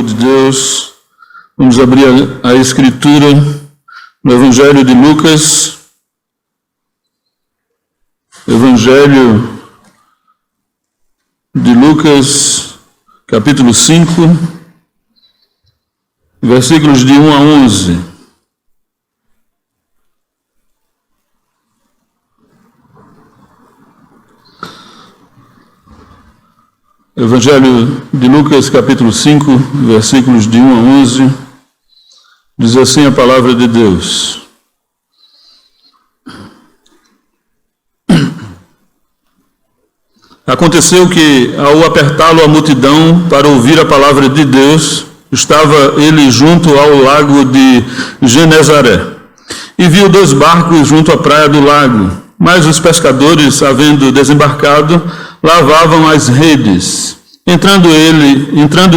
povo de Deus, vamos abrir a Escritura no Evangelho de Lucas, Evangelho de Lucas, capítulo 5, versículos de 1 a 11. Evangelho de Lucas, capítulo 5, versículos de 1 a 11, diz assim a palavra de Deus. Aconteceu que, ao apertá-lo a multidão para ouvir a palavra de Deus, estava ele junto ao lago de Genezaré, e viu 2 barcos junto à praia do lago, mas os pescadores, havendo desembarcado, lavavam as redes. Entrando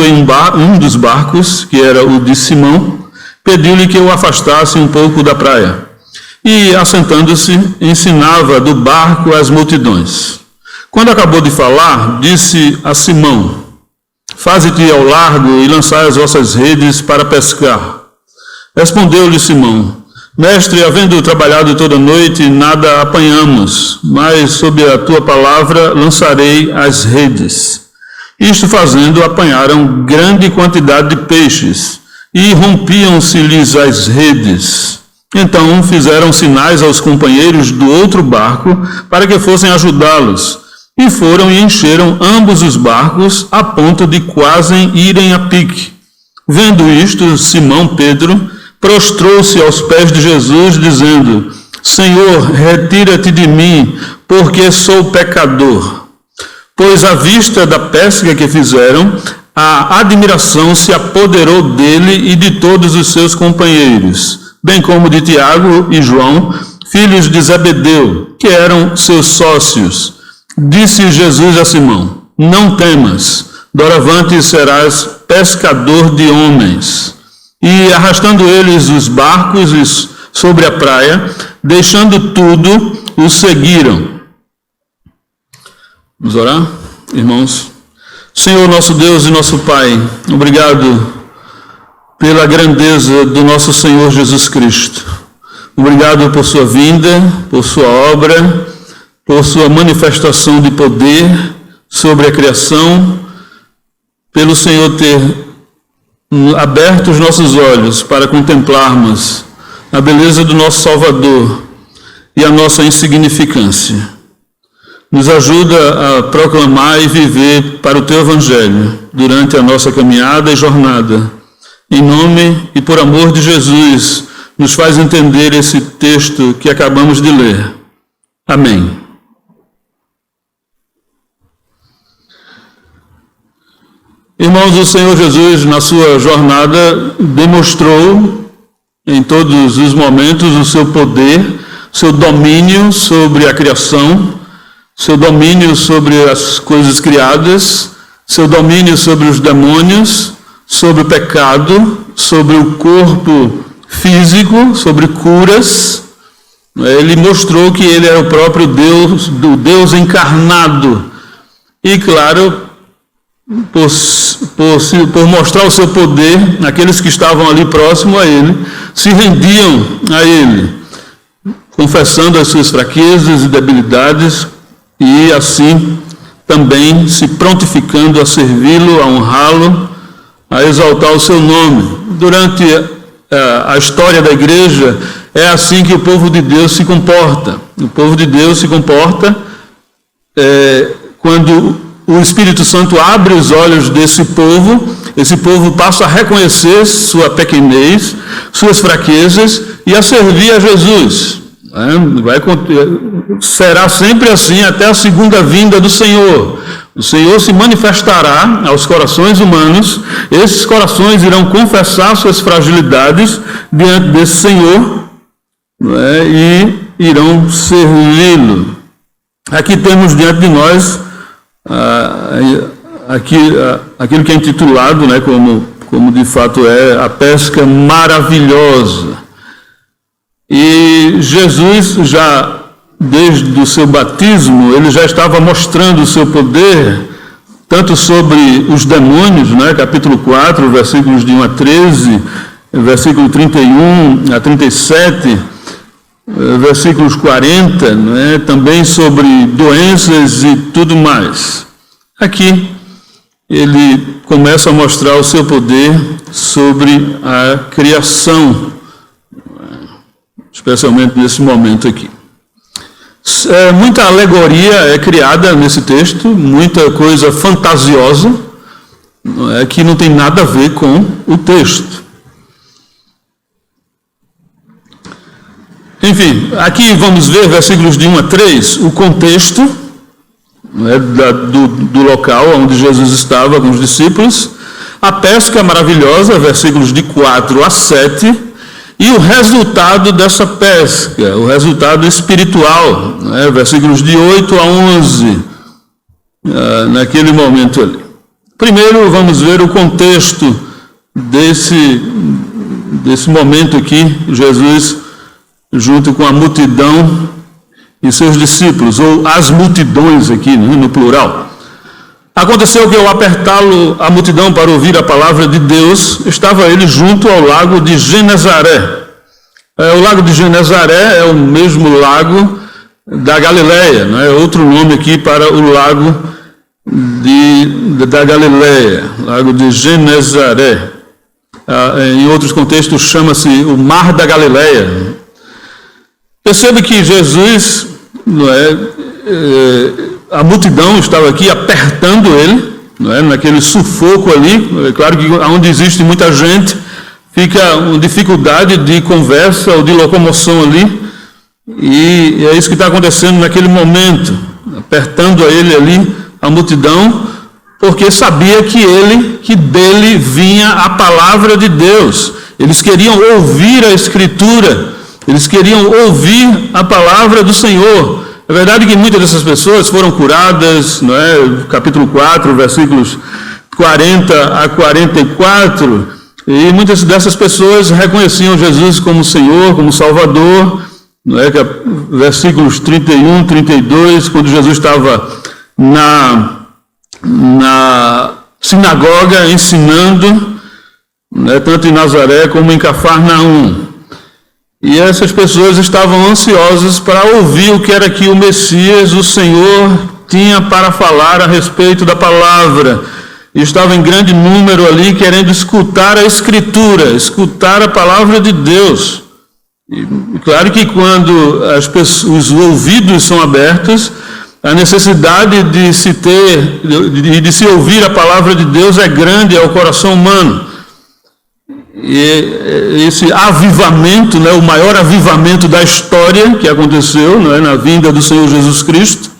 em um dos barcos, que era o de Simão, pediu-lhe que o afastasse um pouco da praia. E, assentando-se, ensinava do barco as multidões. Quando acabou de falar, disse a Simão: Faze-te ao largo e lançai as vossas redes para pescar. Respondeu-lhe Simão: Mestre, havendo trabalhado toda a noite, nada apanhamos, mas sob a tua palavra lançarei as redes. Isto fazendo, apanharam grande quantidade de peixes, e rompiam-se-lhes as redes. Então fizeram sinais aos companheiros do outro barco, para que fossem ajudá-los, e foram e encheram ambos os barcos, a ponto de quase irem a pique. Vendo isto, Simão Pedro prostrou-se aos pés de Jesus, dizendo: Senhor, retira-te de mim, porque sou pecador. Pois à vista da pesca que fizeram, a admiração se apoderou dele e de todos os seus companheiros, bem como de Tiago e João, filhos de Zebedeu, que eram seus sócios. Disse Jesus a Simão: Não temas, doravante serás pescador de homens. E arrastando eles os barcos sobre a praia, deixando tudo, os seguiram. Vamos orar, irmãos? Senhor, nosso Deus e nosso Pai, obrigado pela grandeza do nosso Senhor Jesus Cristo. Obrigado por sua vinda, por sua obra, por sua manifestação de poder sobre a criação, pelo Senhor ter aberto os nossos olhos para contemplarmos a beleza do nosso Salvador e a nossa insignificância. Nos ajuda a proclamar e viver para o Teu Evangelho durante a nossa caminhada e jornada. Em nome e por amor de Jesus, nos faz entender esse texto que acabamos de ler. Amém. Irmãos, o Senhor Jesus, na sua jornada, demonstrou em todos os momentos o seu poder, seu domínio sobre a criação, seu domínio sobre as coisas criadas, seu domínio sobre os demônios, sobre o pecado, sobre o corpo físico, sobre curas. Ele mostrou que ele era o próprio Deus, do Deus encarnado. E, claro, por mostrar o seu poder, aqueles que estavam ali próximo a ele se rendiam a ele, confessando as suas fraquezas e debilidades, e assim também se prontificando a servi-lo, a honrá-lo, a exaltar o seu nome. Durante a história da igreja, é assim que o povo de Deus se comporta. O povo de Deus se comporta quando o Espírito Santo abre os olhos desse povo, esse povo passa a reconhecer sua pequenez, suas fraquezas e a servir a Jesus. Será sempre assim até a segunda vinda do Senhor. O Senhor se manifestará aos corações humanos, esses corações irão confessar suas fragilidades diante desse Senhor, e irão servi-lo. Aqui temos diante de nós aquilo que é intitulado, como de fato é, a pesca maravilhosa. E Jesus, já desde o seu batismo, ele já estava mostrando o seu poder tanto sobre os demônios, né? Capítulo 4, versículos de 1 a 13, versículo 31 a 37, versículos 40, né? Também sobre doenças e tudo mais. Aqui ele começa a mostrar o seu poder sobre a criação, especialmente nesse momento aqui. Muita alegoria é criada nesse texto, muita coisa fantasiosa, que não tem nada a ver com o texto. Enfim, aqui vamos ver versículos de 1 a 3, o contexto, né, do local onde Jesus estava com os discípulos, a pesca maravilhosa, versículos de 4 a 7, e o resultado dessa pesca, o resultado espiritual, né, versículos de 8 a 11, naquele momento ali. Primeiro vamos ver o contexto desse momento aqui, Jesus junto com a multidão e seus discípulos, ou as multidões aqui, né, no plural. Aconteceu que ao apertá-lo a multidão para ouvir a palavra de Deus, estava ele junto ao lago de Genezaré. O lago de Genezaré é o mesmo lago da Galileia, né? Outro nome aqui para o lago da Galileia, lago de Genezaré. Em outros contextos chama-se o Mar da Galileia. Percebe que Jesus, não é, a multidão estava aqui apertando ele, não é, naquele sufoco ali. É claro que onde existe muita gente, fica uma dificuldade de conversa ou de locomoção ali, e é isso que está acontecendo naquele momento, apertando a ele ali, a multidão, porque sabia que dele vinha a palavra de Deus. Eles queriam ouvir a Escritura, eles queriam ouvir a palavra do Senhor. É verdade que muitas dessas pessoas foram curadas, não é? Capítulo 4, versículos 40 a 44, e muitas dessas pessoas reconheciam Jesus como Senhor, como Salvador, não é? Versículos 31, 32, quando Jesus estava na sinagoga ensinando, né? Tanto em Nazaré como em Cafarnaum. E essas pessoas estavam ansiosas para ouvir o que era que o Messias, o Senhor, tinha para falar a respeito da palavra. E estava em grande número ali querendo escutar a Escritura, escutar a palavra de Deus. E claro que quando os ouvidos são abertos, a necessidade de se ouvir a palavra de Deus é grande ao coração humano. E esse avivamento, né, o maior avivamento da história que aconteceu, né, na vinda do Senhor Jesus Cristo,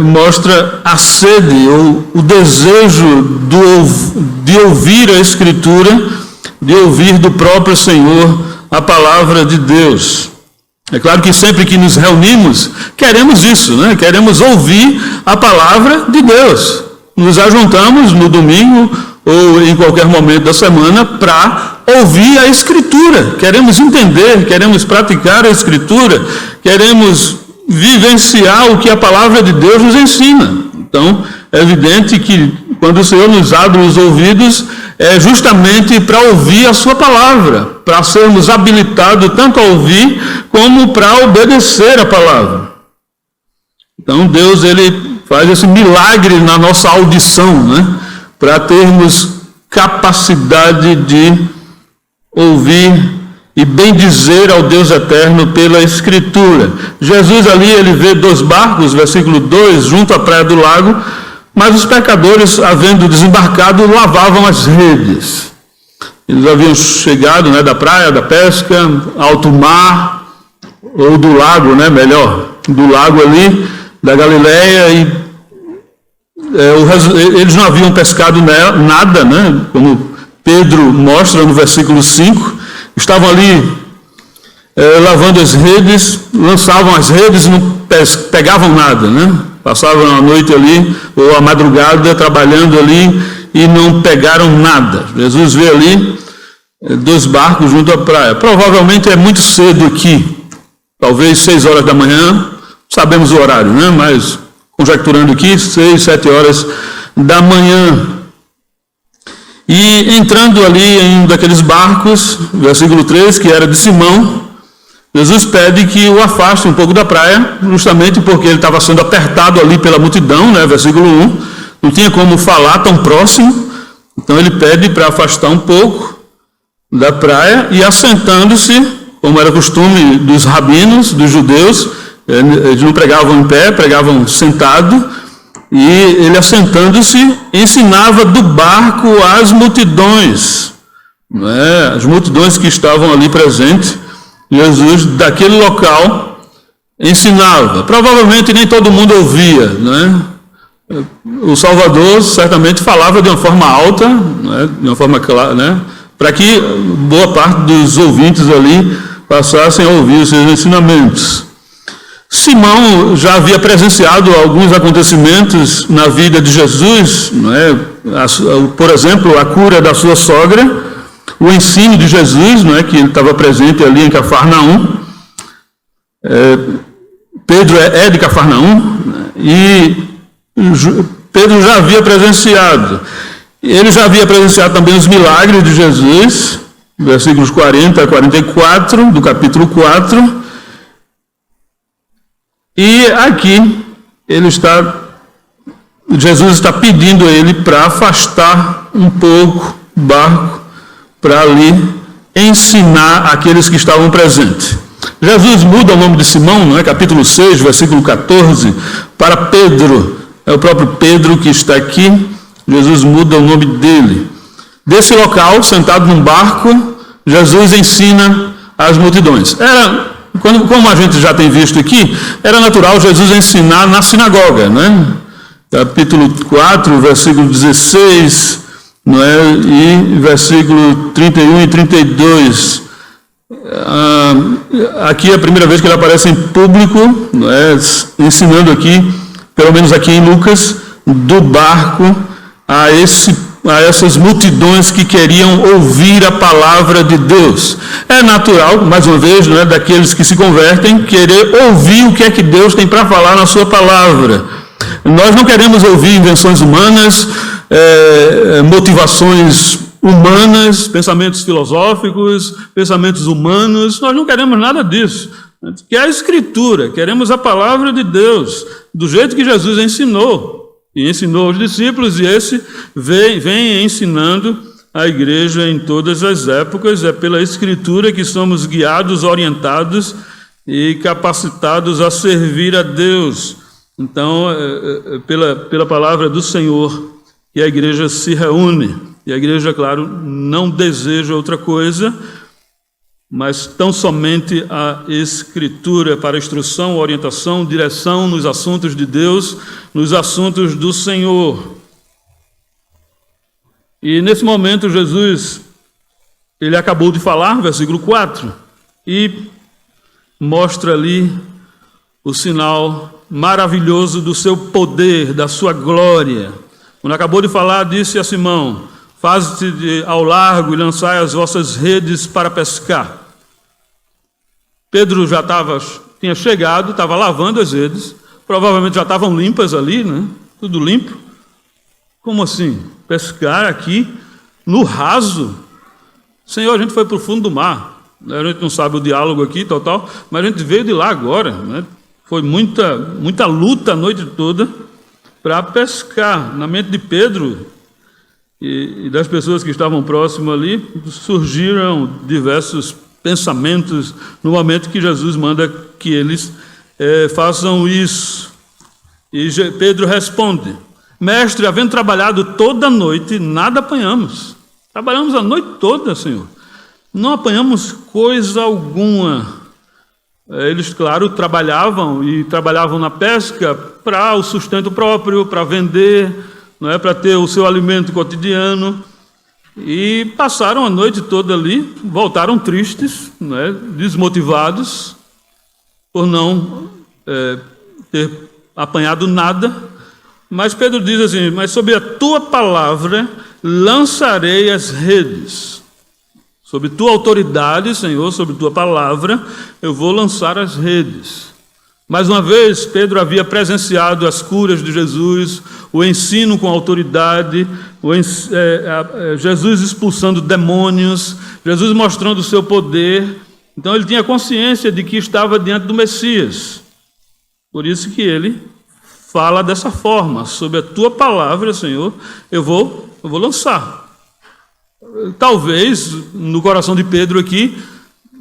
mostra a sede ou o desejo de ouvir a Escritura, de ouvir do próprio Senhor a palavra de Deus. É claro que sempre que nos reunimos, queremos isso, né? Queremos ouvir a palavra de Deus. Nos ajuntamos no domingo ou em qualquer momento da semana para ouvir a Escritura. Queremos entender, queremos praticar a Escritura, queremos vivenciar o que a palavra de Deus nos ensina. Então, é evidente que quando o Senhor nos abre os ouvidos, é justamente para ouvir a sua palavra, para sermos habilitados tanto a ouvir como para obedecer a palavra. Então, Deus, ele faz esse milagre na nossa audição, né? Para termos capacidade de ouvir e bendizer ao Deus eterno pela Escritura. Jesus ali, ele vê 2 barcos, versículo 2, junto à praia do lago, mas os pescadores, havendo desembarcado, lavavam as redes. Eles haviam chegado, né, da praia, da pesca, alto mar, ou do lago, né, melhor, do lago ali, da Galileia, e eles não haviam pescado nada, né, como Pedro mostra no versículo 5, estavam ali lavando as redes, lançavam as redes e não pegavam nada, né? Passavam a noite ali, ou a madrugada, trabalhando ali, e não pegaram nada. Jesus vê ali 2 barcos junto à praia. Provavelmente é muito cedo aqui, talvez 6 horas da manhã, sabemos o horário, né? Mas conjecturando aqui, 6, 7 horas da manhã. E entrando ali em um daqueles barcos, versículo 3, que era de Simão, Jesus pede que o afaste um pouco da praia, justamente porque ele estava sendo apertado ali pela multidão, né? Versículo 1, não tinha como falar tão próximo, então ele pede para afastar um pouco da praia e assentando-se, como era costume dos rabinos, dos judeus, eles não pregavam em pé, pregavam sentado, e ele assentando-se ensinava do barco às multidões, né? As multidões que estavam ali presentes. Jesus, daquele local, ensinava. Provavelmente nem todo mundo ouvia, né? O Salvador certamente falava de uma forma alta, né? De uma forma clara, né? Para que boa parte dos ouvintes ali passassem a ouvir os seus ensinamentos. Simão já havia presenciado alguns acontecimentos na vida de Jesus, né? Por exemplo, a cura da sua sogra, o ensino de Jesus, não é, que ele estava presente ali em Cafarnaum. Pedro é de Cafarnaum, e Pedro já havia presenciado. Ele já havia presenciado também os milagres de Jesus, versículos 40 a 44, do capítulo 4. E aqui Jesus está pedindo a ele para afastar um pouco o barco, para ali ensinar aqueles que estavam presentes. Jesus muda o nome de Simão, não é? Capítulo 6, versículo 14, para Pedro. É o próprio Pedro que está aqui. Jesus muda o nome dele. Desse local, sentado num barco, Jesus ensina as multidões. Como a gente já tem visto aqui, era natural Jesus ensinar na sinagoga, né? Capítulo 4, versículo 16... não é? E versículo 31 e 32, aqui é a primeira vez que ele aparece em público, não é? Ensinando aqui, pelo menos aqui em Lucas, do barco a essas multidões que queriam ouvir a palavra de Deus. É natural, mais uma vez, não é? Daqueles que se convertem, querer ouvir o que é que Deus tem para falar na sua palavra. Nós não queremos ouvir invenções humanas, motivações humanas, pensamentos filosóficos, pensamentos humanos. Nós não queremos nada disso. A gente quer a Escritura, queremos a palavra de Deus, do jeito que Jesus ensinou. E ensinou aos discípulos, e esse vem ensinando a igreja em todas as épocas. É pela Escritura que somos guiados, orientados e capacitados a servir a Deus. Então, pela palavra do Senhor, que a igreja se reúne. E a igreja, claro, não deseja outra coisa, mas tão somente a Escritura para instrução, orientação, direção nos assuntos de Deus, nos assuntos do Senhor. E nesse momento Jesus, ele acabou de falar, versículo 4, e mostra ali o sinal maravilhoso do seu poder, da sua glória. Quando acabou de falar, disse a Simão: faze-te ao largo e lançai as vossas redes para pescar. Pedro já tinha chegado, estava lavando as redes, provavelmente já estavam limpas ali, né? Tudo limpo. Como assim? Pescar aqui no raso? Senhor, a gente foi para o fundo do mar. A gente não sabe o diálogo aqui, tal, mas a gente veio de lá agora, né? Foi muita luta a noite toda para pescar. Na mente de Pedro e das pessoas que estavam próximas ali, surgiram diversos pensamentos no momento que Jesus manda que eles façam isso. E Pedro responde: mestre, havendo trabalhado toda a noite, nada apanhamos. Trabalhamos a noite toda, Senhor. Não apanhamos coisa alguma. Eles, claro, trabalhavam na pesca para o sustento próprio, para vender, não é, para ter o seu alimento cotidiano. E passaram a noite toda ali, voltaram tristes, não é, desmotivados, por não ter apanhado nada. Mas Pedro diz assim: mas sob a tua palavra lançarei as redes. Sob tua autoridade, Senhor, sobre tua palavra, eu vou lançar as redes. Mais uma vez, Pedro havia presenciado as curas de Jesus, o ensino com autoridade, Jesus expulsando demônios, Jesus mostrando o seu poder. Então ele tinha consciência de que estava diante do Messias. Por isso que ele fala dessa forma: sobre a tua palavra, Senhor, eu vou lançar. Talvez no coração de Pedro aqui,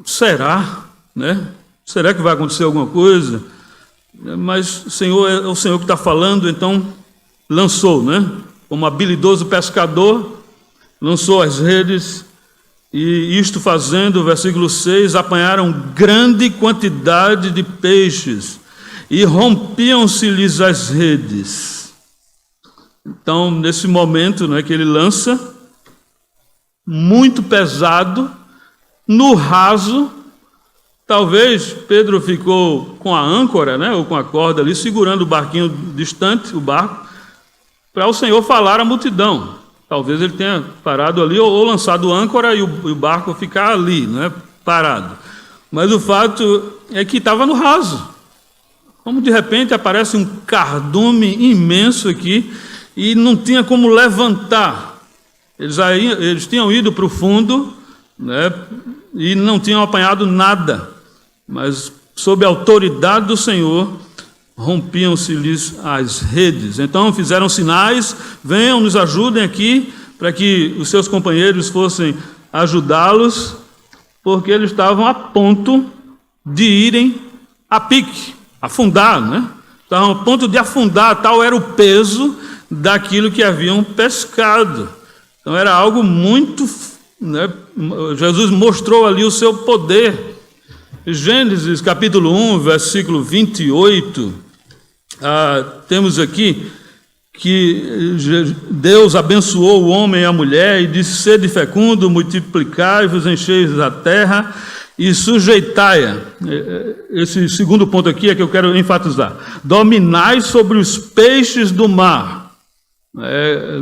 será, né? Será que vai acontecer alguma coisa? Mas Senhor, é o Senhor que está falando, então lançou, né? Como habilidoso pescador, lançou as redes, e isto fazendo, versículo 6, apanharam grande quantidade de peixes, e rompiam-se-lhes as redes. Então, nesse momento, né, que ele lança, muito pesado, no raso. Talvez Pedro ficou com a âncora, né, ou com a corda ali, segurando o barquinho distante, o barco, para o Senhor falar à multidão. Talvez ele tenha parado ali, ou lançado âncora e o barco ficar ali, né, parado. Mas o fato é que estava no raso. Como de repente aparece um cardume imenso aqui, e não tinha como levantar. Eles tinham ido para o fundo, né, e não tinham apanhado nada, mas sob a autoridade do Senhor, rompiam-se-lhes as redes. Então fizeram sinais: venham, nos ajudem aqui, para que os seus companheiros fossem ajudá-los, porque eles estavam a ponto de irem a pique, afundar, né? Estavam a ponto de afundar, tal era o peso daquilo que haviam pescado. Então era algo muito, né? Jesus mostrou ali o seu poder. Gênesis capítulo 1, versículo 28, temos aqui que Deus abençoou o homem e a mulher e disse: sede fecundo, multiplicai-vos, encheis a terra e sujeitai-a. Esse segundo ponto aqui é que eu quero enfatizar: dominai sobre os peixes do mar.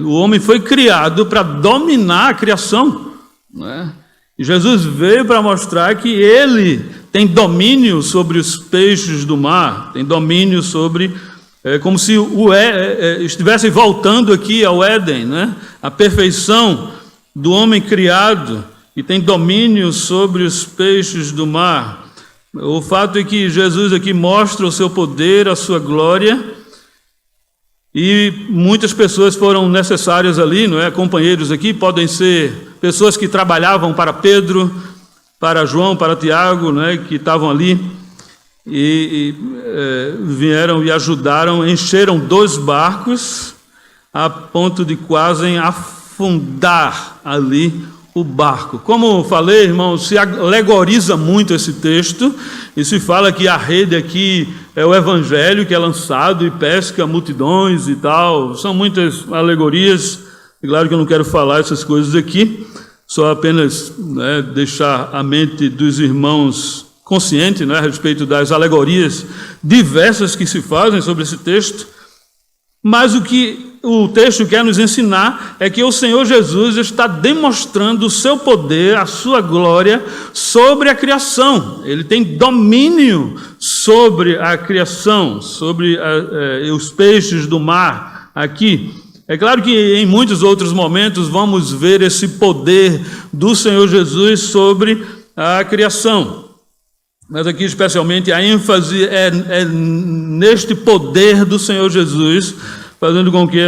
O homem foi criado para dominar a criação, né? E Jesus veio para mostrar que ele tem domínio sobre os peixes do mar, tem domínio sobre, como se estivesse voltando aqui ao Éden, né? A perfeição do homem criado, e tem domínio sobre os peixes do mar. O fato é que Jesus aqui mostra o seu poder, a sua glória, e muitas pessoas foram necessárias ali, não é? Companheiros aqui podem ser pessoas que trabalhavam para Pedro, para João, para Tiago, não é? Que estavam ali e vieram e ajudaram, encheram 2 barcos a ponto de quase afundar ali o barco. Como falei, irmão, se alegoriza muito esse texto, e se fala que a rede aqui é o evangelho que é lançado e pesca multidões e tal. São muitas alegorias. É claro que eu não quero falar essas coisas aqui, só apenas, né, deixar a mente dos irmãos consciente, né, a respeito das alegorias diversas que se fazem sobre esse texto. Mas o que o texto quer nos ensinar é que o Senhor Jesus está demonstrando o seu poder, a sua glória sobre a criação. Ele tem domínio sobre a criação, sobre os peixes do mar aqui. É claro que em muitos outros momentos vamos ver esse poder do Senhor Jesus sobre a criação. Mas aqui especialmente a ênfase é neste poder do Senhor Jesus, fazendo com que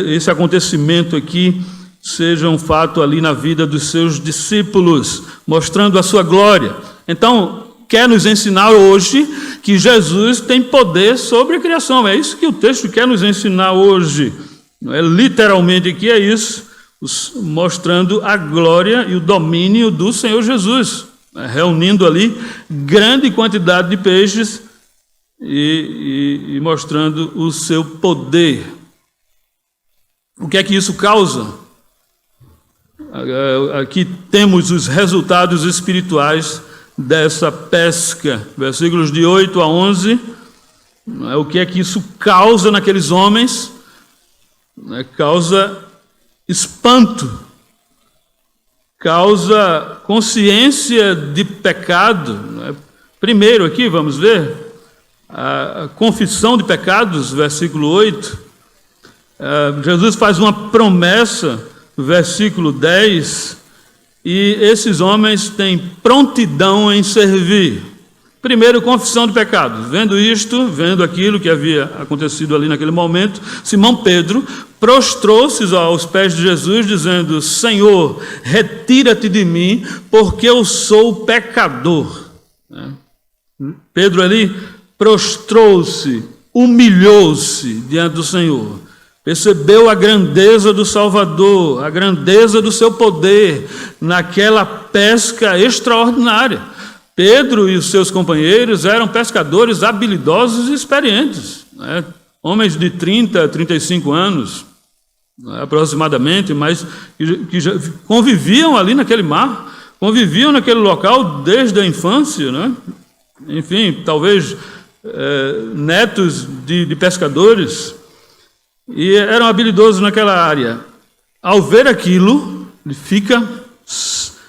esse acontecimento aqui seja um fato ali na vida dos seus discípulos, mostrando a sua glória. Então, quer nos ensinar hoje que Jesus tem poder sobre a criação. É isso que o texto quer nos ensinar hoje. Literalmente aqui é isso, mostrando a glória e o domínio do Senhor Jesus, reunindo ali grande quantidade de peixes e mostrando o seu poder. O que é que isso causa? Aqui temos os resultados espirituais dessa pesca, versículos de 8 a 11. O que é que isso causa naqueles homens? Causa espanto, causa consciência de pecado. Primeiro aqui, vamos ver, a confissão de pecados, versículo 8, Jesus faz uma promessa, versículo 10, e esses homens têm prontidão em servir. Primeiro, confissão de pecados. Vendo isto, vendo aquilo que havia acontecido ali naquele momento, Simão Pedro prostrou-se aos pés de Jesus, dizendo: Senhor, retira-te de mim, porque eu sou pecador. Pedro ali prostrou-se, humilhou-se diante do Senhor. Percebeu a grandeza do Salvador, a grandeza do seu poder naquela pesca extraordinária. Pedro e os seus companheiros eram pescadores habilidosos e experientes, né? Homens de 30 a 35 anos, né, aproximadamente, mas que já conviviam ali naquele mar, conviviam naquele local desde a infância, né? Enfim, talvez netos de pescadores, e eram habilidosos naquela área. Ao ver aquilo,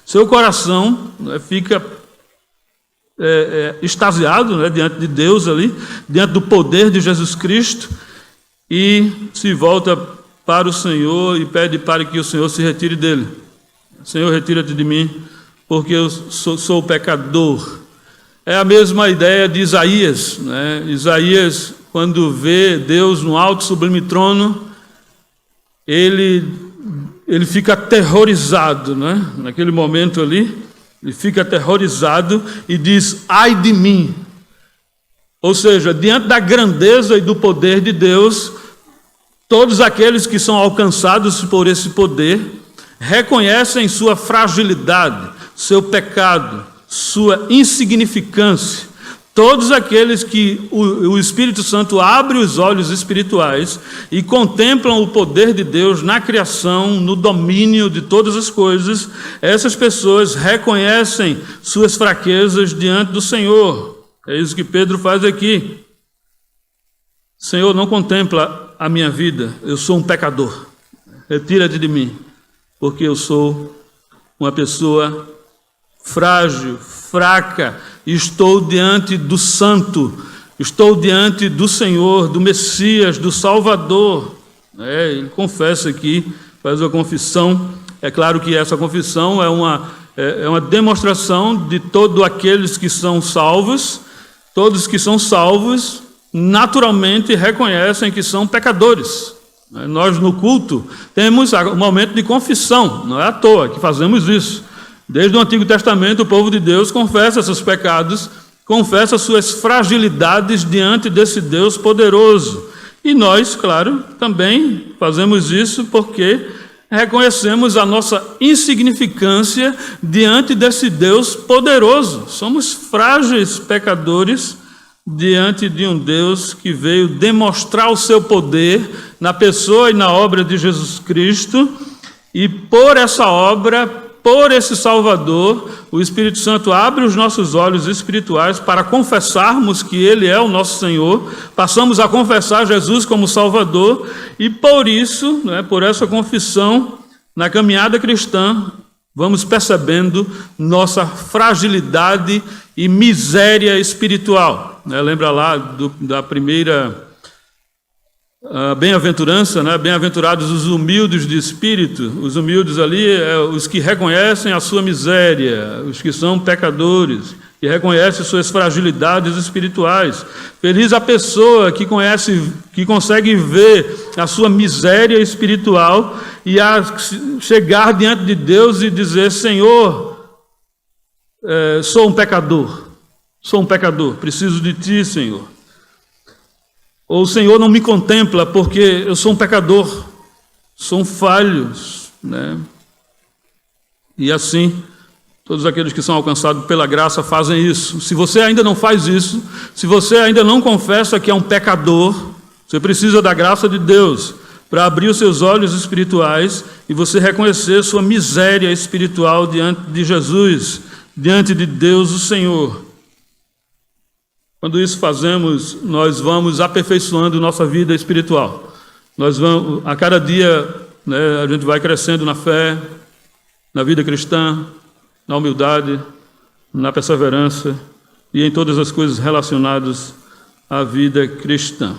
seu coração, né, fica extasiado, né, diante de Deus ali, diante do poder de Jesus Cristo, e se volta para o Senhor e pede para que o Senhor se retire dele. Senhor, retira-te de mim, porque eu sou pecador. É a mesma ideia de Isaías, né? Isaías, quando vê Deus no alto sublime trono, ele fica aterrorizado, né? Naquele momento ali, ele fica aterrorizado e diz: ai de mim. Ou seja, diante da grandeza e do poder de Deus, todos aqueles que são alcançados por esse poder reconhecem sua fragilidade, seu pecado, sua insignificância. Todos aqueles que o Espírito Santo abre os olhos espirituais e contemplam o poder de Deus na criação, no domínio de todas as coisas, essas pessoas reconhecem suas fraquezas diante do Senhor. É isso que Pedro faz aqui. Senhor, não contempla a minha vida, eu sou um pecador. Retira-te de mim, porque eu sou uma pessoa frágil, fraca, e estou diante do Santo, estou diante do Senhor, do Messias, do Salvador. Ele confessa aqui, faz uma confissão. É claro que essa confissão é uma demonstração de todos aqueles que são salvos. Todos que são salvos naturalmente reconhecem que são pecadores. Nós no culto temos um momento de confissão, não é à toa que fazemos isso. Desde o Antigo Testamento, o povo de Deus confessa seus pecados, confessa suas fragilidades diante desse Deus poderoso. E nós, claro, também fazemos isso porque reconhecemos a nossa insignificância diante desse Deus poderoso. Somos frágeis pecadores diante de um Deus que veio demonstrar o seu poder na pessoa e na obra de Jesus Cristo, e por essa obra, por esse Salvador, o Espírito Santo abre os nossos olhos espirituais para confessarmos que Ele é o nosso Senhor, passamos a confessar Jesus como Salvador, e por isso, por essa confissão, na caminhada cristã, vamos percebendo nossa fragilidade e miséria espiritual. Lembra lá da primeira bem-aventurança, né? Bem-aventurados os humildes de espírito. Os humildes ali os que reconhecem a sua miséria, os que são pecadores, que reconhecem suas fragilidades espirituais. Feliz a pessoa que consegue ver a sua miséria espiritual e a chegar diante de Deus e dizer: Senhor, sou um pecador, preciso de Ti, Senhor. Ou o Senhor não me contempla porque eu sou um pecador, sou um falho, né? E assim, todos aqueles que são alcançados pela graça fazem isso. Se você ainda não faz isso, se você ainda não confessa que é um pecador, você precisa da graça de Deus para abrir os seus olhos espirituais e você reconhecer sua miséria espiritual diante de Jesus, diante de Deus o Senhor. Quando isso fazemos, nós vamos aperfeiçoando nossa vida espiritual. Nós vamos, a cada dia, a gente vai crescendo na fé, na vida cristã, na humildade, na perseverança e em todas as coisas relacionadas a vida cristã.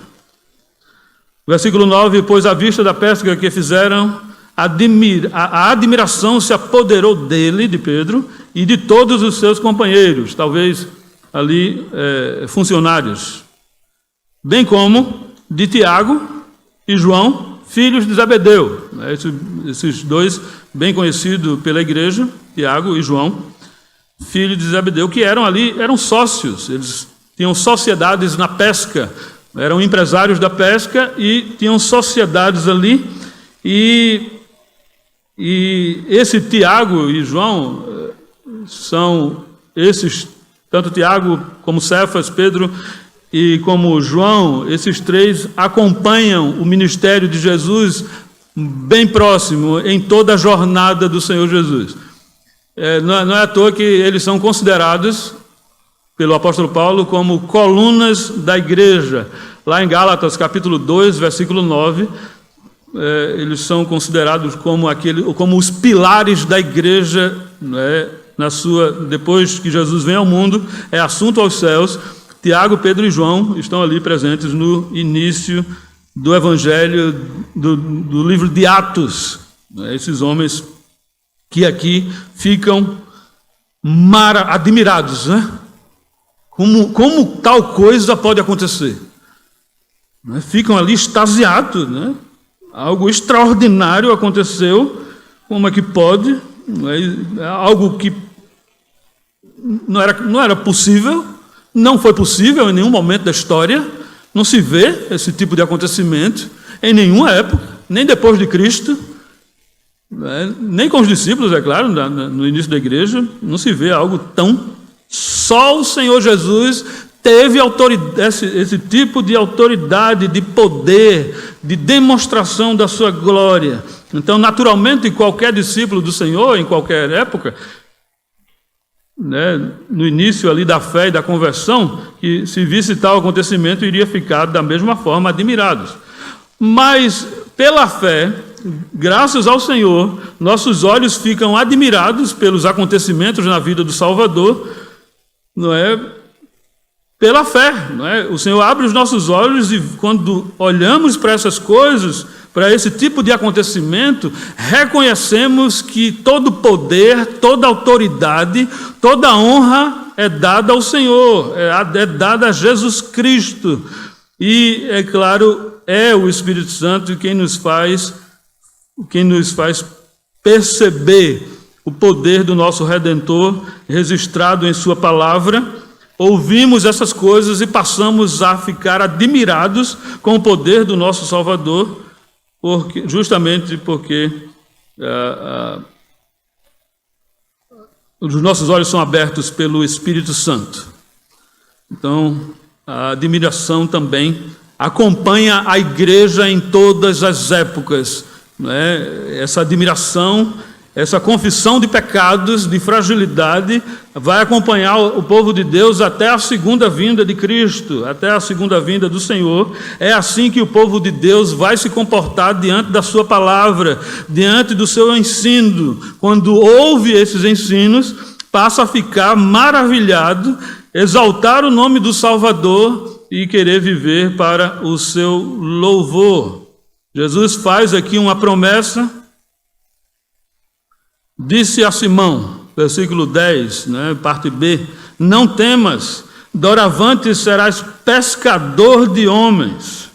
Versículo 9: pois à vista da pesca que fizeram, a admiração se apoderou dele, de Pedro, e de todos os seus companheiros, talvez ali funcionários, bem como de Tiago e João, filhos de Zebedeu. Esses dois, bem conhecidos pela igreja, Tiago e João, filhos de Zebedeu, que eram sócios, eles tinham sociedades na pesca, eram empresários da pesca e tinham sociedades ali, e esse Tiago e João são esses, tanto Tiago como Cefas, Pedro e como João, esses três acompanham o ministério de Jesus bem próximo em toda a jornada do Senhor Jesus. Não é à toa que eles são considerados pelo apóstolo Paulo como colunas da igreja. Lá em Gálatas, capítulo 2, versículo 9, eles são considerados como os pilares da igreja, né, depois que Jesus vem ao mundo, é assunto aos céus. Tiago, Pedro e João estão ali presentes no início do evangelho, do livro de Atos. Esses homens que aqui ficam admirados, né? Como tal coisa pode acontecer? Ficam ali extasiados, né? Algo extraordinário aconteceu, como é que pode? Algo que não era possível, não foi possível em nenhum momento da história, não se vê esse tipo de acontecimento em nenhuma época, nem depois de Cristo, nem com os discípulos, é claro, no início da igreja, não se vê algo tão... Só o Senhor Jesus teve esse tipo de autoridade, de poder, de demonstração da sua glória. Então, naturalmente, qualquer discípulo do Senhor, em qualquer época, né, no início ali da fé e da conversão, que se visse tal acontecimento, iria ficar da mesma forma admirados. Mas, pela fé, graças ao Senhor, nossos olhos ficam admirados pelos acontecimentos na vida do Salvador, não é? Pela fé, não é? O Senhor abre os nossos olhos e quando olhamos para essas coisas, para esse tipo de acontecimento, reconhecemos que todo poder, toda autoridade, toda honra é dada ao Senhor, é dada a Jesus Cristo. E, é claro, é o Espírito Santo quem nos faz perceber o poder do nosso Redentor registrado em sua palavra. Ouvimos essas coisas e passamos a ficar admirados com o poder do nosso Salvador, justamente porque os nossos olhos são abertos pelo Espírito Santo. Então, a admiração também acompanha a igreja em todas as épocas, não é? Essa admiração, essa confissão de pecados, de fragilidade, vai acompanhar o povo de Deus até a segunda vinda de Cristo, até a segunda vinda do Senhor. É assim que o povo de Deus vai se comportar diante da sua palavra, diante do seu ensino. Quando ouve esses ensinos, passa a ficar maravilhado, exaltar o nome do Salvador e querer viver para o seu louvor. Jesus faz aqui uma promessa. Disse a Simão, versículo 10, né, parte B: não temas, doravante serás pescador de homens.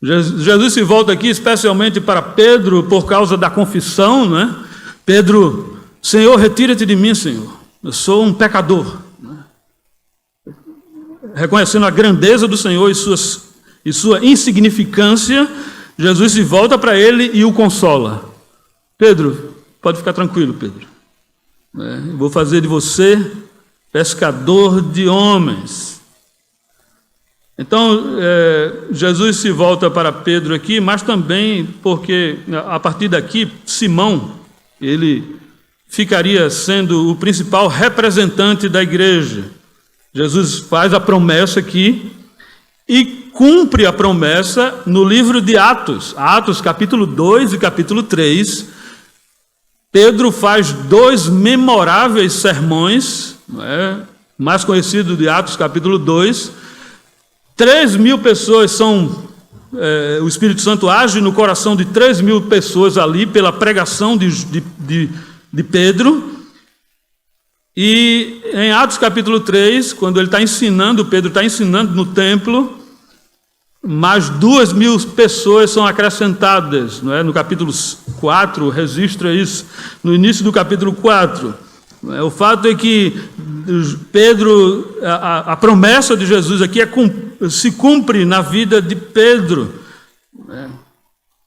Jesus se volta aqui especialmente para Pedro por causa da confissão, né? Pedro: Senhor, retira-te de mim, Senhor, eu sou um pecador. Reconhecendo a grandeza do Senhor e sua insignificância, Jesus se volta para ele e o consola. Pedro, pode ficar tranquilo, Pedro. Eu vou fazer de você pescador de homens. Então, Jesus se volta para Pedro aqui, mas também porque, a partir daqui, Simão, ele ficaria sendo o principal representante da igreja. Jesus faz a promessa aqui e cumpre a promessa no livro de Atos. Atos, capítulo 2 e capítulo 3. Pedro faz 2 memoráveis sermões, mais conhecido de Atos capítulo 2, 3.000 pessoas o Espírito Santo age no coração de 3.000 pessoas ali pela pregação de Pedro. E em Atos capítulo 3, quando ele está ensinando, Pedro está ensinando no templo, mais 2.000 pessoas são acrescentadas, não é? No capítulo 4, registra isso, no início do capítulo 4. O fato é que Pedro, a promessa de Jesus aqui se cumpre na vida de Pedro.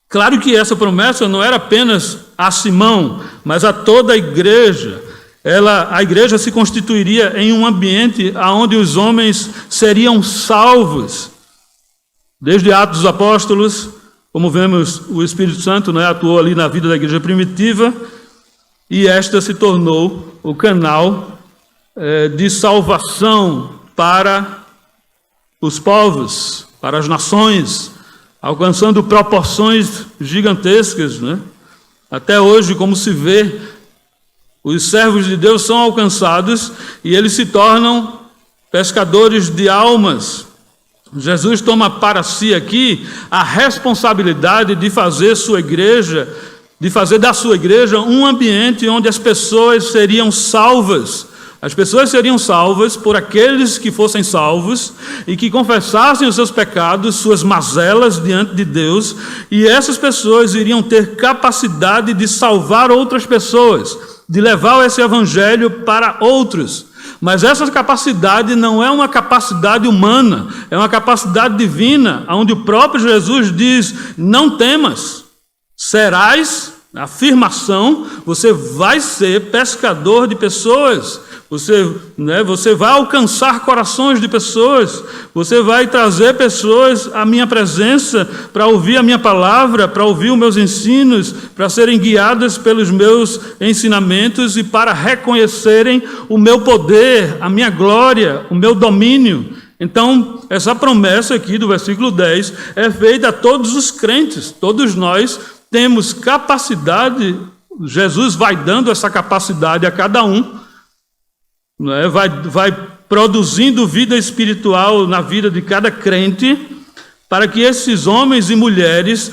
Claro que essa promessa não era apenas a Simão, mas a toda a igreja. A igreja se constituiria em um ambiente onde os homens seriam salvos. Desde Atos dos Apóstolos, como vemos, o Espírito Santo, né, atuou ali na vida da igreja primitiva, e esta se tornou o canal de salvação para os povos, para as nações, alcançando proporções gigantescas, né? Até hoje, como se vê, os servos de Deus são alcançados e eles se tornam pescadores de almas. Jesus toma para si aqui a responsabilidade de fazer da sua igreja um ambiente onde as pessoas seriam salvas. As pessoas seriam salvas por aqueles que fossem salvos e que confessassem os seus pecados, suas mazelas diante de Deus, e essas pessoas iriam ter capacidade de salvar outras pessoas, de levar esse evangelho para outros. Mas essa capacidade não é uma capacidade humana, é uma capacidade divina, onde o próprio Jesus diz: não temas, serás, afirmação, você vai ser pescador de pessoas. Você vai alcançar corações de pessoas, você vai trazer pessoas à minha presença para ouvir a minha palavra, para ouvir os meus ensinos, para serem guiadas pelos meus ensinamentos e para reconhecerem o meu poder, a minha glória, o meu domínio. Então, essa promessa aqui do versículo 10 é feita a todos os crentes, todos nós temos capacidade, Jesus vai dando essa capacidade a cada um, vai produzindo vida espiritual na vida de cada crente, para que esses homens e mulheres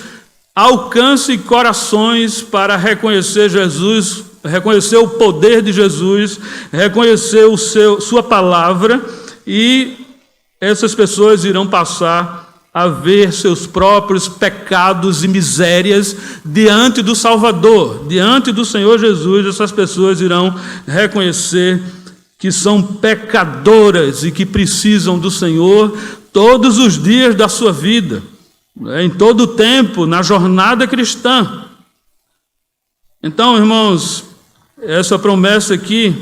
alcancem corações para reconhecer Jesus, reconhecer o poder de Jesus, reconhecer sua palavra, e essas pessoas irão passar a ver seus próprios pecados e misérias diante do Salvador, diante do Senhor Jesus. Essas pessoas irão reconhecer que são pecadoras e que precisam do Senhor todos os dias da sua vida, em todo o tempo, na jornada cristã. Então, irmãos, essa promessa aqui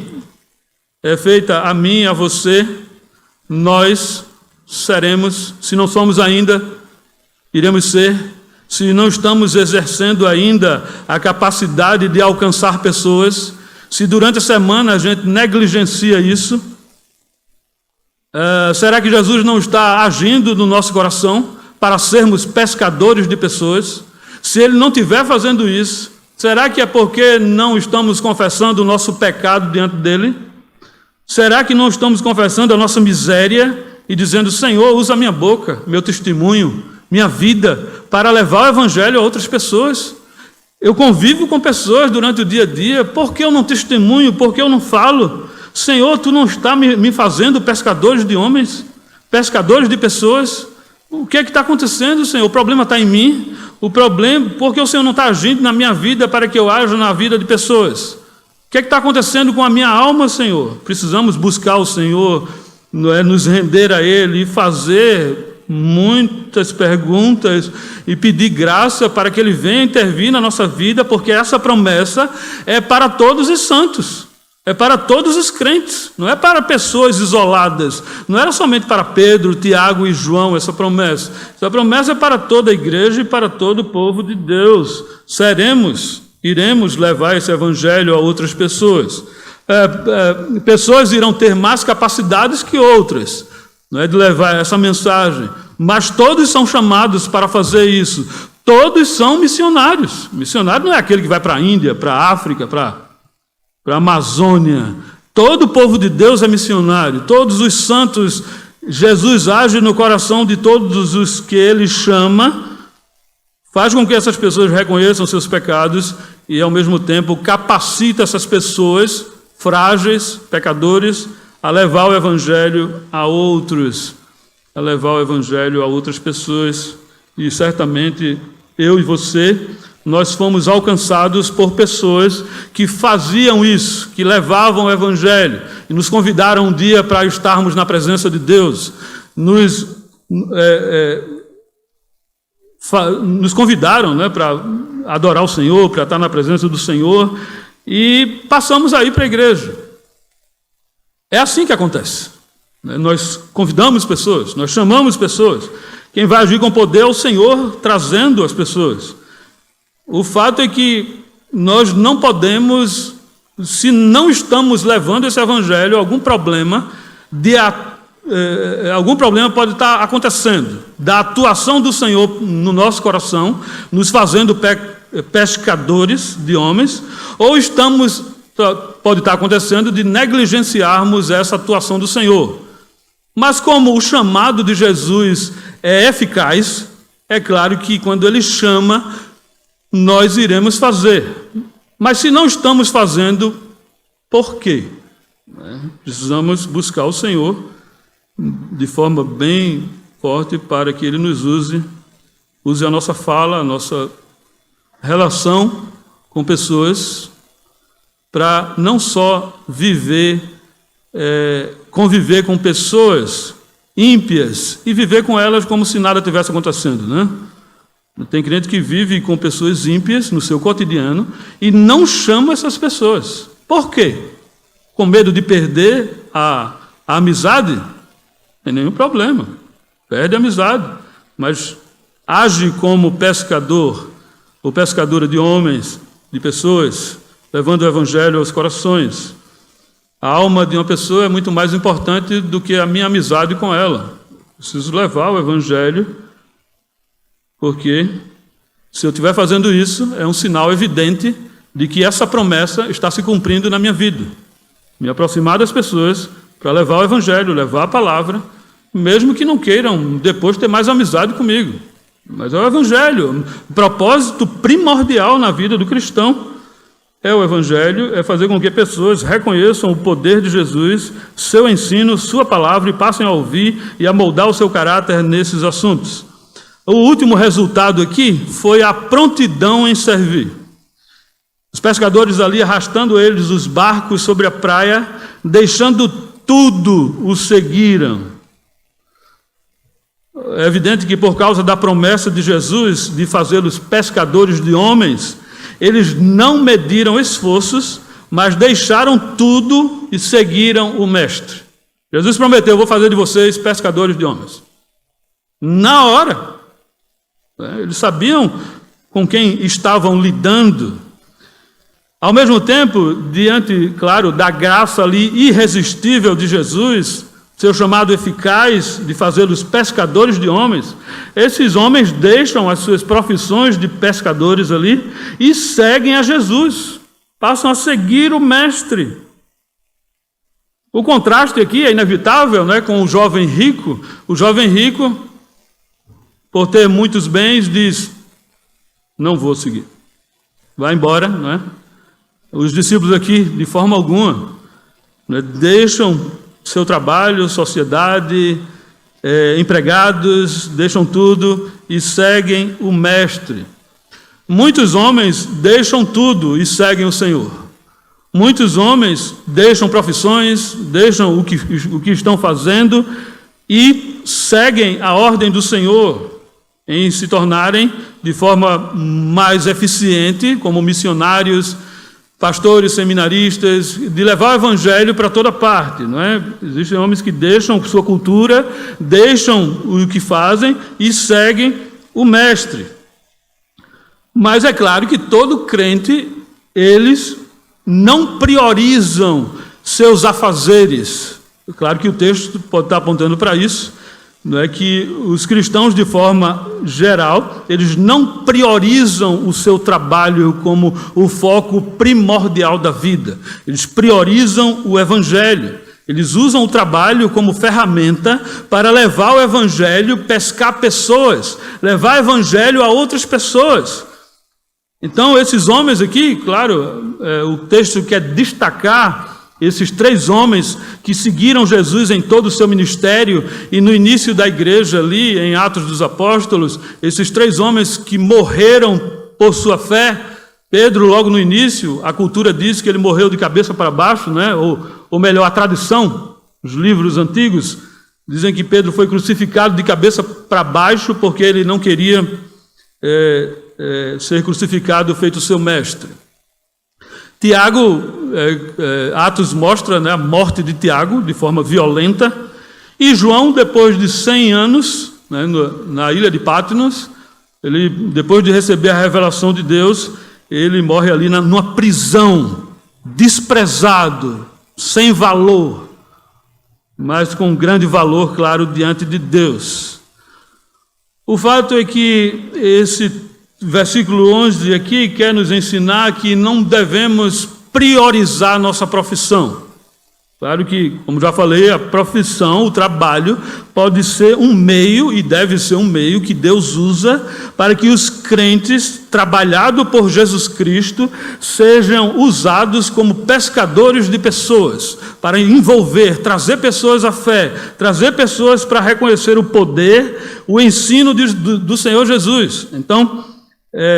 é feita a mim e a você. Nós seremos, se não somos ainda, iremos ser. Se não estamos exercendo ainda a capacidade de alcançar pessoas, se durante a semana a gente negligencia isso, será que Jesus não está agindo no nosso coração para sermos pescadores de pessoas? Se Ele não estiver fazendo isso, será que é porque não estamos confessando o nosso pecado diante dEle? Será que não estamos confessando a nossa miséria e dizendo: Senhor, usa minha boca, meu testemunho, minha vida, para levar o evangelho a outras pessoas? Eu convivo com pessoas durante o dia a dia, por que eu não testemunho, por que eu não falo? Senhor, Tu não está me fazendo pescadores de homens, pescadores de pessoas? O que é que está acontecendo, Senhor? O problema está em mim? O problema, porque o Senhor não está agindo na minha vida para que eu haja na vida de pessoas? O que é que está acontecendo com a minha alma, Senhor? Precisamos buscar o Senhor, nos render a Ele e fazer muitas perguntas e pedir graça para que Ele venha intervir na nossa vida, porque essa promessa é para todos os santos, é para todos os crentes, não é para pessoas isoladas, não era somente para Pedro, Tiago e João essa promessa é para toda a igreja e para todo o povo de Deus. Iremos levar esse evangelho a outras pessoas. Pessoas irão ter mais capacidades que outras, não é, de levar essa mensagem, mas todos são chamados para fazer isso. Todos são missionários. Missionário não é aquele que vai para a Índia, para a África, para a Amazônia. Todo o povo de Deus é missionário. Todos os santos Jesus age no coração de todos os que ele chama, faz com que essas pessoas reconheçam seus pecados e, ao mesmo tempo, capacita essas pessoas frágeis, pecadores, a levar o Evangelho a outros, a levar o Evangelho a outras pessoas. E certamente eu e você, nós fomos alcançados por pessoas que faziam isso, que levavam o Evangelho e nos convidaram um dia para estarmos na presença de Deus, nos convidaram, né, para adorar o Senhor, para estar na presença do Senhor, e passamos aí para a igreja. É assim que acontece. Nós convidamos pessoas, nós chamamos pessoas. Quem vai agir com poder é o Senhor, trazendo as pessoas. O fato é que nós não podemos, se não estamos levando esse Evangelho, algum problema pode estar acontecendo, da atuação do Senhor no nosso coração, nos fazendo pescadores de homens, ou pode estar acontecendo de negligenciarmos essa atuação do Senhor. Mas como o chamado de Jesus é eficaz, é claro que quando Ele chama, nós iremos fazer. Mas se não estamos fazendo, por quê? Precisamos buscar o Senhor de forma bem forte para que Ele nos use a nossa fala, a nossa relação com pessoas, para não só conviver com pessoas ímpias e viver com elas como se nada tivesse acontecendo, né? Tem crente que vive com pessoas ímpias no seu cotidiano e não chama essas pessoas. Por quê? Com medo de perder a amizade? Não tem nenhum problema. Perde a amizade, mas age como pescador ou pescadora de homens, de pessoas, levando o Evangelho aos corações. A alma de uma pessoa é muito mais importante do que a minha amizade com ela. Preciso levar o Evangelho, porque se eu estiver fazendo isso, é um sinal evidente de que essa promessa está se cumprindo na minha vida. Me aproximar das pessoas para levar o Evangelho, levar a palavra, mesmo que não queiram depois ter mais amizade comigo. Mas é o Evangelho. O propósito primordial na vida do cristão é o Evangelho, é fazer com que pessoas reconheçam o poder de Jesus, seu ensino, sua palavra, e passem a ouvir e a moldar o seu caráter nesses assuntos. O último resultado aqui foi a prontidão em servir. Os pescadores ali arrastando eles os barcos sobre a praia, deixando tudo, o seguiram. É evidente que por causa da promessa de Jesus de fazê-los pescadores de homens, eles não mediram esforços, mas deixaram tudo e seguiram o Mestre. Jesus prometeu: eu vou fazer de vocês pescadores de homens. Na hora. Eles sabiam com quem estavam lidando. Ao mesmo tempo, diante, claro, da graça ali irresistível de Jesus, seu chamado eficaz de fazê-los pescadores de homens, esses homens deixam as suas profissões de pescadores ali e seguem a Jesus, passam a seguir o Mestre. O contraste aqui é inevitável, né, com o jovem rico. O jovem rico, por ter muitos bens, diz: não vou seguir. Vai embora, não é? Os discípulos aqui, de forma alguma, né, deixam seu trabalho, sociedade, empregados, deixam tudo e seguem o Mestre. Muitos homens deixam tudo e seguem o Senhor. Muitos homens deixam profissões, deixam o que estão fazendo e seguem a ordem do Senhor em se tornarem de forma mais eficiente, como missionários, pastores, seminaristas, de levar o Evangelho para toda parte, não é? Existem homens que deixam sua cultura, deixam o que fazem e seguem o Mestre. Mas é claro que todo crente, eles não priorizam seus afazeres. É claro que o texto pode estar apontando para isso, não é, que os cristãos, de forma geral, eles não priorizam o seu trabalho como o foco primordial da vida. Eles priorizam o Evangelho. Eles usam o trabalho como ferramenta para levar o evangelho, pescar pessoas, levar o evangelho a outras pessoas. Então, esses homens aqui, claro, o texto quer destacar esses 3 homens que seguiram Jesus em todo o seu ministério, e no início da igreja ali, em Atos dos Apóstolos, esses 3 homens que morreram por sua fé. Pedro, logo no início, a cultura diz que ele morreu de cabeça para baixo, né? Ou melhor, a tradição, os livros antigos, dizem que Pedro foi crucificado de cabeça para baixo porque ele não queria ser crucificado feito seu mestre. Tiago, Atos mostra, né, a morte de Tiago de forma violenta, e João, depois de 100 anos, né, na ilha de Patmos, ele, depois de receber a revelação de Deus, ele morre ali numa prisão, desprezado, sem valor, mas com grande valor, claro, diante de Deus. O fato é que esse versículo 11 aqui quer nos ensinar que não devemos priorizar nossa profissão. Claro que, como já falei, a profissão, o trabalho, pode ser um meio, e deve ser um meio, que Deus usa para que os crentes, trabalhados por Jesus Cristo, sejam usados como pescadores de pessoas, para envolver, trazer pessoas à fé, trazer pessoas para reconhecer o poder, o ensino do Senhor Jesus. Então,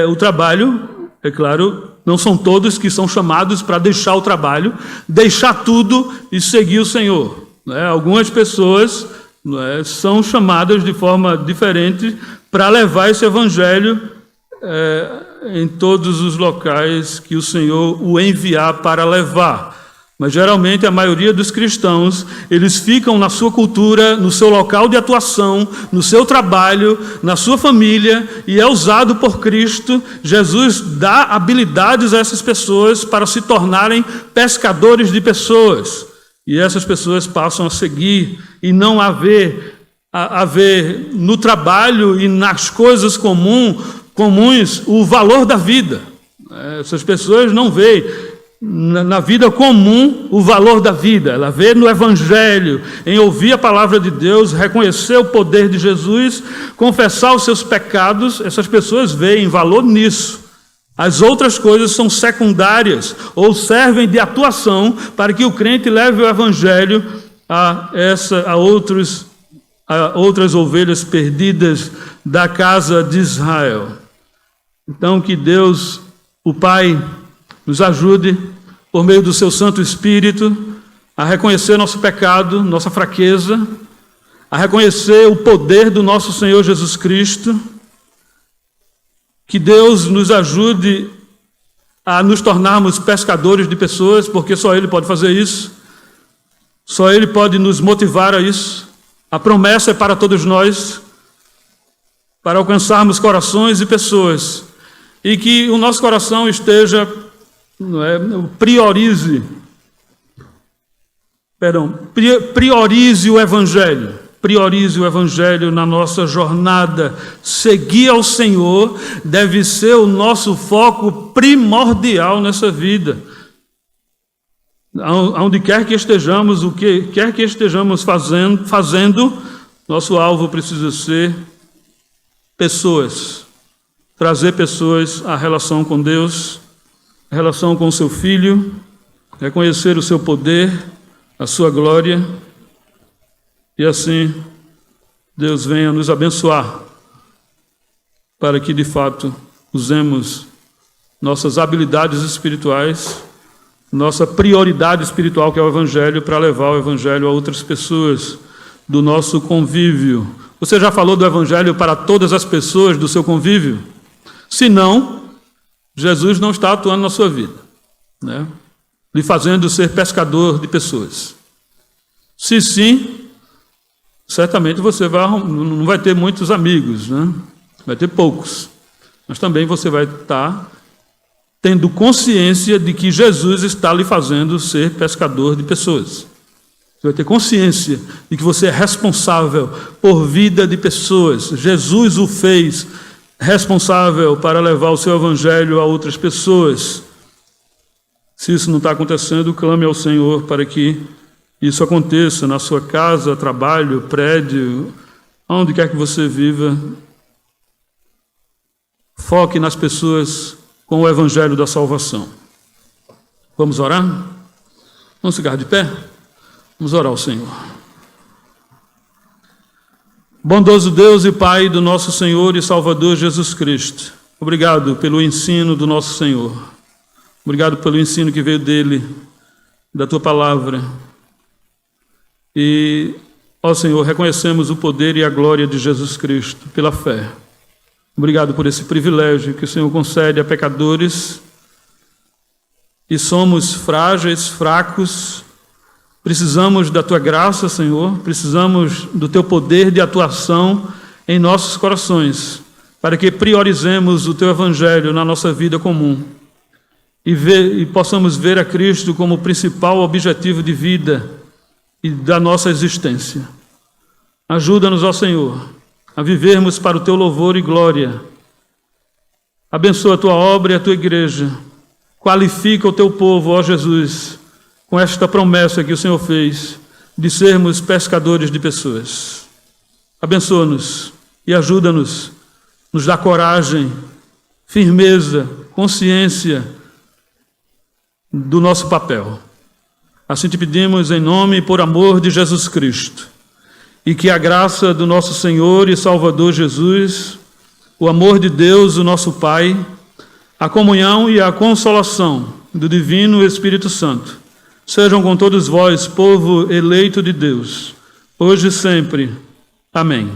o trabalho, é claro, não são todos que são chamados para deixar o trabalho, deixar tudo e seguir o Senhor. Algumas pessoas são chamadas de forma diferente para levar esse evangelho em todos os locais que o Senhor o enviar para levar. Mas geralmente a maioria dos cristãos, eles ficam na sua cultura, no seu local de atuação, no seu trabalho, na sua família, e é usado por Cristo. Jesus dá habilidades a essas pessoas para se tornarem pescadores de pessoas. E essas pessoas passam a seguir, e não haver no trabalho e nas coisas comuns o valor da vida. Essas pessoas não veem na vida comum o valor da vida. Ela vê no evangelho, em ouvir a palavra de Deus, reconhecer o poder de Jesus, confessar os seus pecados. Essas pessoas veem valor nisso. As outras coisas são secundárias ou servem de atuação para que o crente leve o evangelho a outras ovelhas perdidas da casa de Israel. Então, que Deus, o Pai, nos ajude, por meio do seu Santo Espírito, a reconhecer nosso pecado, nossa fraqueza, a reconhecer o poder do nosso Senhor Jesus Cristo. Que Deus nos ajude a nos tornarmos pescadores de pessoas, porque só Ele pode fazer isso. Só Ele pode nos motivar a isso. A promessa é para todos nós, para alcançarmos corações e pessoas. E que o nosso coração esteja, priorize o Evangelho. Priorize o Evangelho na nossa jornada. Seguir ao Senhor deve ser o nosso foco primordial nessa vida. Onde quer que estejamos, o que quer que estejamos fazendo, nosso alvo precisa ser pessoas. Trazer pessoas à relação com Deus, à relação com o seu Filho, reconhecer o seu poder, a sua glória, e assim Deus venha nos abençoar, para que de fato usemos nossas habilidades espirituais, nossa prioridade espiritual, que é o Evangelho, para levar o Evangelho a outras pessoas do nosso convívio. Você já falou do Evangelho para todas as pessoas do seu convívio? Se não, Jesus não está atuando na sua vida, né? Lhe fazendo ser pescador de pessoas. Se sim, certamente você não vai ter muitos amigos, né? Vai ter poucos. Mas também você vai estar tendo consciência de que Jesus está lhe fazendo ser pescador de pessoas. Você vai ter consciência de que você é responsável por vida de pessoas. Jesus o fez responsável para levar o seu evangelho a outras pessoas. Se isso não está acontecendo, clame ao Senhor para que isso aconteça na sua casa, trabalho, prédio, onde quer que você viva. Foque nas pessoas com o evangelho da salvação. Vamos orar? Vamos ficar de pé? Vamos orar ao Senhor. Bondoso Deus e Pai do nosso Senhor e Salvador Jesus Cristo, obrigado pelo ensino do nosso Senhor. Obrigado pelo ensino que veio dele, da tua palavra. E, ó Senhor, reconhecemos o poder e a glória de Jesus Cristo pela fé. Obrigado por esse privilégio que o Senhor concede a pecadores. E somos frágeis, fracos, precisamos da tua graça, Senhor, precisamos do teu poder de atuação em nossos corações, para que priorizemos o teu evangelho na nossa vida comum e possamos ver a Cristo como o principal objetivo de vida e da nossa existência. Ajuda-nos, ó Senhor, a vivermos para o teu louvor e glória. Abençoa a tua obra e a tua igreja. Qualifica o teu povo, ó Jesus, com esta promessa que o Senhor fez de sermos pescadores de pessoas. Abençoa-nos e ajuda-nos, nos dá coragem, firmeza, consciência do nosso papel. Assim te pedimos em nome e por amor de Jesus Cristo. E que a graça do nosso Senhor e Salvador Jesus, o amor de Deus, o nosso Pai, a comunhão e a consolação do Divino Espírito Santo sejam com todos vós, povo eleito de Deus, hoje e sempre. Amém.